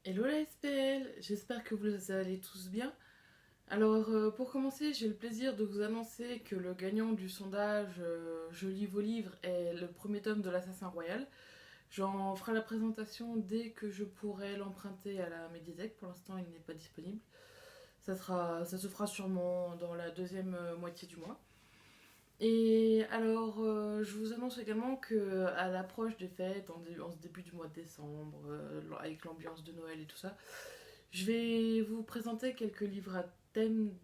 Hello la SPL, j'espère que vous allez tous bien. Alors pour commencer, j'ai le plaisir de vous annoncer que le gagnant du sondage Je lis vos livres est le premier tome de l'Assassin Royal. J'en ferai la présentation dès que je pourrai l'emprunter à la médiathèque. Pour l'instant, il n'est pas disponible. Ça se fera sûrement dans la deuxième moitié du mois. Et alors, je vous annonce également que à l'approche des fêtes, en ce début du mois de décembre, avec l'ambiance de Noël et tout ça, je vais vous présenter quelques livres à thème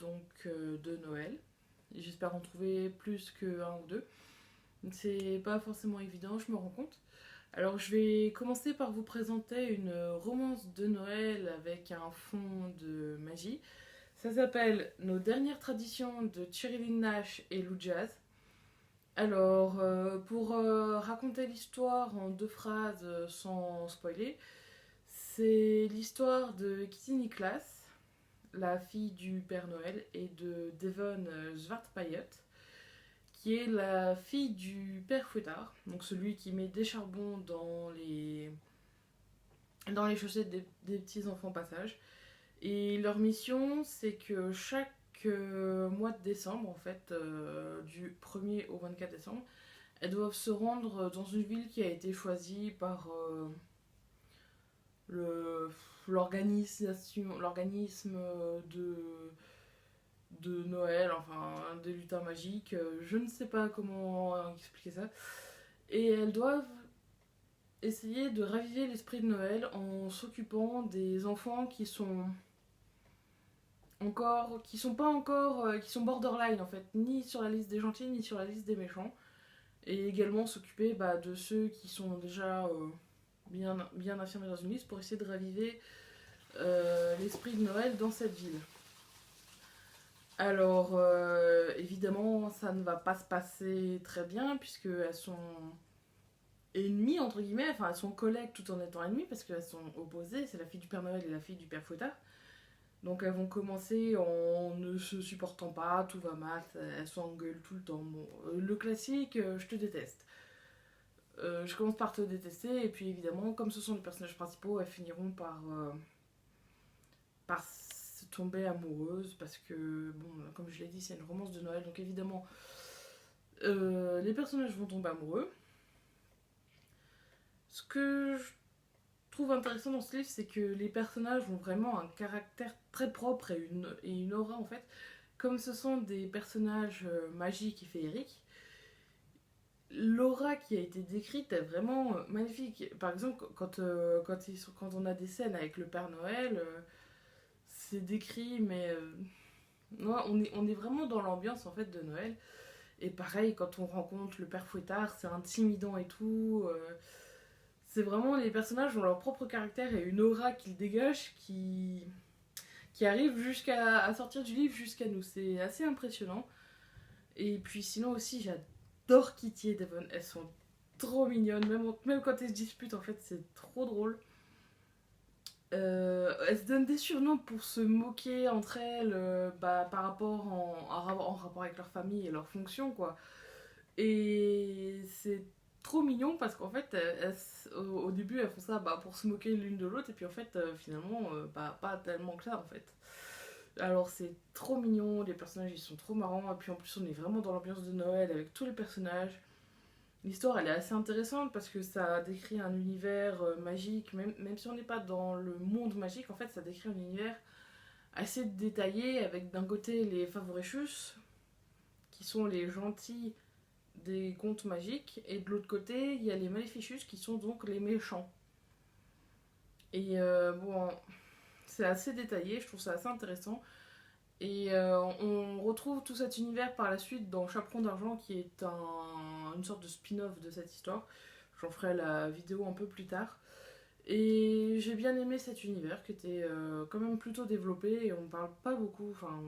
de Noël. J'espère en trouver plus qu'un ou deux. C'est pas forcément évident, je me rends compte. Alors je vais commencer par vous présenter une romance de Noël avec un fond de magie. Ça s'appelle Nos dernières traditions de Cherilyn Nash et Lou Jazz. Alors, pour raconter l'histoire en deux phrases sans spoiler, c'est l'histoire de Kitty Nicholas, la fille du Père Noël, et de Devon Svartpayet, qui est la fille du Père Fouettard, donc celui qui met des charbons dans les chaussettes des petits enfants passage. Et leur mission, c'est que chaque mois de décembre, en fait, du 1er au 24 décembre, elles doivent se rendre dans une ville qui a été choisie par le l'organisme de Noël, enfin des lutins magiques, je ne sais pas comment expliquer ça. Et elles doivent essayer de raviver l'esprit de Noël en s'occupant des enfants qui sont pas encore, qui sont borderline en fait, ni sur la liste des gentils ni sur la liste des méchants. Et également s'occuper de ceux qui sont déjà bien affirmés dans une liste pour essayer de raviver l'esprit de Noël dans cette ville. Alors, évidemment, ça ne va pas se passer très bien, puisqu'elles sont ennemies, entre guillemets, enfin, elles sont collègues tout en étant ennemies, parce qu'elles sont opposées, c'est la fille du Père Noël et la fille du Père Fouettard. Donc, elles vont commencer en ne se supportant pas, tout va mal, elles s'engueulent tout le temps. Bon, le classique, je te déteste. Je commence par te détester, et puis évidemment, comme ce sont les personnages principaux, elles finiront par se tomber amoureuses parce que, bon, comme je l'ai dit, c'est une romance de Noël, donc évidemment, les personnages vont tomber amoureux. Ce que je trouve intéressant dans ce livre, c'est que les personnages ont vraiment un caractère très propre et une aura en fait. Comme ce sont des personnages magiques et féeriques, l'aura qui a été décrite est vraiment magnifique. Par exemple, quand on a des scènes avec le Père Noël, c'est décrit, mais non, on est vraiment dans l'ambiance en fait de Noël. Et pareil, quand on rencontre le Père Fouettard, c'est intimidant et tout. C'est vraiment les personnages ont leur propre caractère et une aura qu'ils dégagent qui arrive jusqu'à à sortir du livre jusqu'à nous. C'est assez impressionnant. Et puis sinon aussi, j'adore Kitty et Devon. Elles sont trop mignonnes. Même quand elles se disputent, en fait, c'est trop drôle. Elles se donnent des surnoms pour se moquer entre elles par rapport en rapport avec leur famille et leur fonction, quoi. Et c'est trop mignon parce qu'en fait, au début, elles font ça pour se moquer l'une de l'autre, et puis en fait, finalement, pas tellement que ça, en fait. Alors c'est trop mignon, les personnages ils sont trop marrants, et puis en plus on est vraiment dans l'ambiance de Noël avec tous les personnages. L'histoire elle est assez intéressante parce que ça décrit un univers magique, même si on n'est pas dans le monde magique, en fait ça décrit un univers assez détaillé avec d'un côté les Favoricious, qui sont les gentils des contes magiques, et de l'autre côté il y a les Maleficious qui sont donc les méchants. Et bon, c'est assez détaillé, je trouve ça assez intéressant. Et on retrouve tout cet univers par la suite dans Chaperon d'argent, qui est une sorte de spin-off de cette histoire. J'en ferai la vidéo un peu plus tard. Et j'ai bien aimé cet univers qui était quand même plutôt développé, et on ne parle pas beaucoup, enfin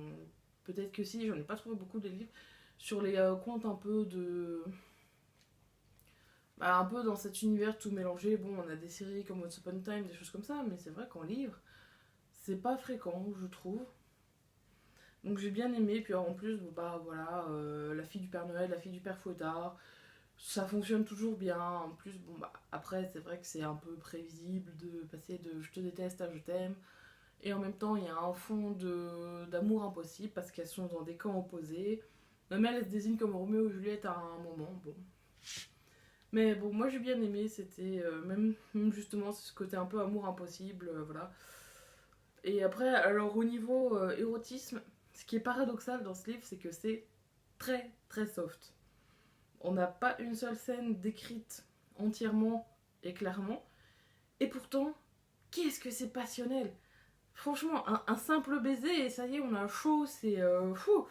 peut-être que si, j'en ai pas trouvé beaucoup de livres sur les contes un peu dans cet univers tout mélangé. Bon, on a des séries comme Once Upon a Time, des choses comme ça, mais c'est vrai qu'en livre, c'est pas fréquent, je trouve. Donc j'ai bien aimé, puis en plus, la fille du Père Noël, la fille du Père Fouettard, ça fonctionne toujours bien. En plus, bon, bah, après, c'est vrai que c'est un peu prévisible de passer de je te déteste à je t'aime. Et en même temps, il y a un fond d'amour impossible parce qu'elles sont dans des camps opposés. Même elle se désigne comme Roméo et Juliette à un moment. Bon. Mais bon, moi j'ai bien aimé. C'était même justement ce côté un peu amour impossible. Voilà. Et après, alors au niveau érotisme, ce qui est paradoxal dans ce livre, c'est que c'est très très soft. On n'a pas une seule scène décrite entièrement et clairement. Et pourtant, qu'est-ce que c'est passionnel! Franchement, un simple baiser et ça y est, on a chaud, c'est fou.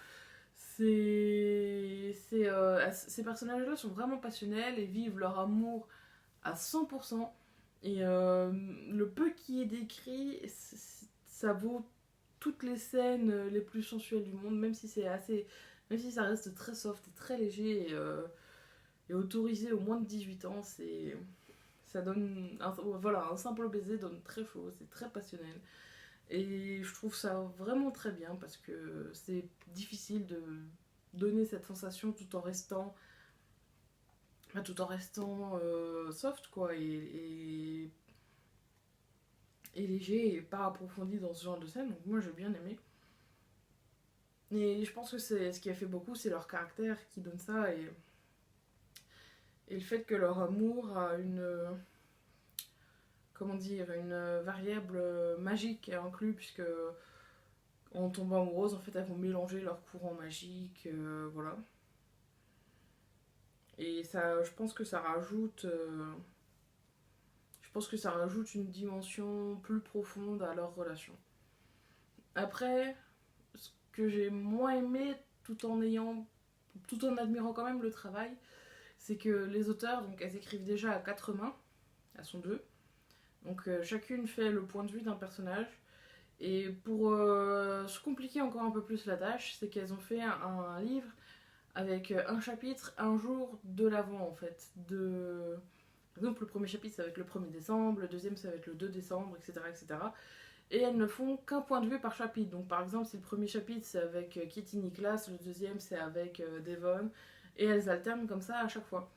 Ces personnages-là sont vraiment passionnels et vivent leur amour à 100%. Et le peu qui est décrit, ça vaut toutes les scènes les plus sensuelles du monde, même si c'est assez, même si ça reste très soft et très léger et autorisé au moins de 18 ans, ça donne, voilà, un simple baiser donne très chaud, c'est très passionnel. Et je trouve ça vraiment très bien parce que c'est difficile de donner cette sensation tout en restant soft quoi et léger et pas approfondi dans ce genre de scène. Donc moi j'ai bien aimé. Et je pense que c'est ce qui a fait beaucoup, c'est leur caractère qui donne ça et le fait que leur amour a une variable magique inclus puisque en tombant amoureuse, en fait, elles vont mélanger leurs courants magiques, voilà. Et ça, je pense que ça rajoute une dimension plus profonde à leur relation. Après, ce que j'ai moins aimé, tout en admirant quand même le travail, c'est que les auteurs, donc, elles écrivent déjà à quatre mains, elles sont deux. Donc, chacune fait le point de vue d'un personnage. Et pour se compliquer encore un peu plus la tâche, c'est qu'elles ont fait un livre avec un chapitre un jour de l'avant en fait. Par exemple, le premier chapitre ça va être le 1er décembre, le deuxième ça va être le 2 décembre, etc. etc. Et elles ne font qu'un point de vue par chapitre. Donc par exemple, si le premier chapitre c'est avec Kitty Nicholas, le deuxième c'est avec Devon, et elles alternent comme ça à chaque fois.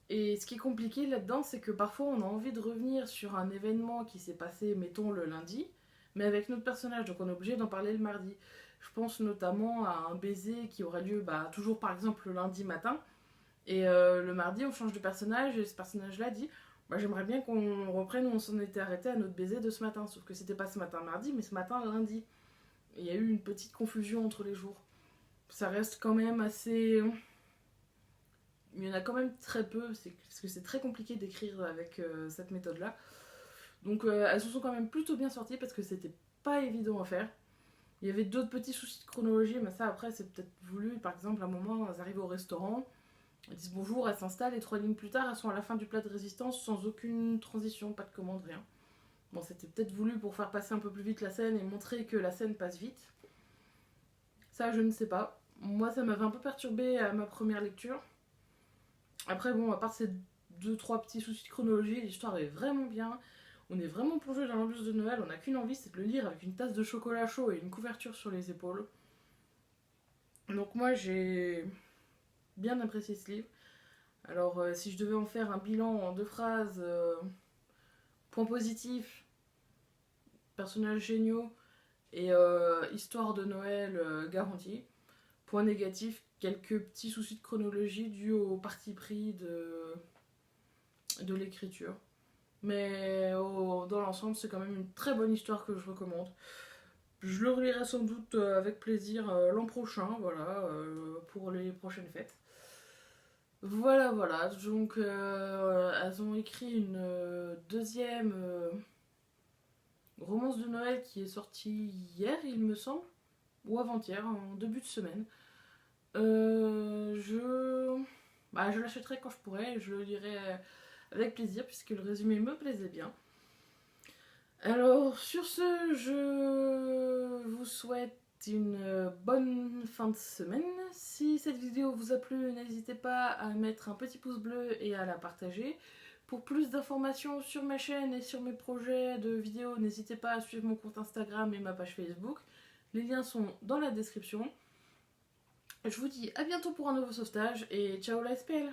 Et ce qui est compliqué là-dedans, c'est que parfois on a envie de revenir sur un événement qui s'est passé, mettons, le lundi, mais avec notre personnage, donc on est obligé d'en parler le mardi. Je pense notamment à un baiser qui aurait lieu toujours par exemple le lundi matin, et le mardi on change de personnage, et ce personnage-là dit j'aimerais bien qu'on reprenne où on s'en était arrêté à notre baiser de ce matin, sauf que c'était pas ce matin mardi, mais ce matin lundi. Et il y a eu une petite confusion entre les jours. Ça reste quand même assez il y en a quand même très peu, parce que c'est très compliqué d'écrire avec cette méthode-là. Donc elles se sont quand même plutôt bien sorties parce que c'était pas évident à faire. Il y avait d'autres petits soucis de chronologie, mais ça après c'est peut-être voulu. Par exemple, à un moment, elles arrivent au restaurant, elles disent bonjour, elles s'installent et 3 lignes plus tard, elles sont à la fin du plat de résistance sans aucune transition, pas de commande, rien. Bon, c'était peut-être voulu pour faire passer un peu plus vite la scène et montrer que la scène passe vite. Ça, je ne sais pas. Moi, ça m'avait un peu perturbée à ma première lecture. Après, bon, à part ces 2-3 petits soucis de chronologie, l'histoire est vraiment bien. On est vraiment plongé dans l'ambiance de Noël. On n'a qu'une envie, c'est de le lire avec une tasse de chocolat chaud et une couverture sur les épaules. Donc moi, j'ai bien apprécié ce livre. Alors, si je devais en faire un bilan en 2 phrases, point positif, personnages géniaux et histoire de Noël garantie. Point négatif, quelques petits soucis de chronologie dus au parti pris de l'écriture. Mais dans l'ensemble, c'est quand même une très bonne histoire que je recommande. Je le relirai sans doute avec plaisir l'an prochain, voilà, pour les prochaines fêtes. Voilà, voilà. Donc, elles ont écrit une deuxième romance de Noël qui est sortie hier, il me semble, ou avant-hier, en début de semaine. Je l'achèterai quand je pourrai, je le lirai avec plaisir puisque le résumé me plaisait bien. Alors sur ce, je vous souhaite une bonne fin de semaine. Si cette vidéo vous a plu, n'hésitez pas à mettre un petit pouce bleu et à la partager. Pour plus d'informations sur ma chaîne et sur mes projets de vidéos, n'hésitez pas à suivre mon compte Instagram et ma page Facebook. Les liens sont dans la description. Je vous dis à bientôt pour un nouveau sauvetage et ciao la SPL.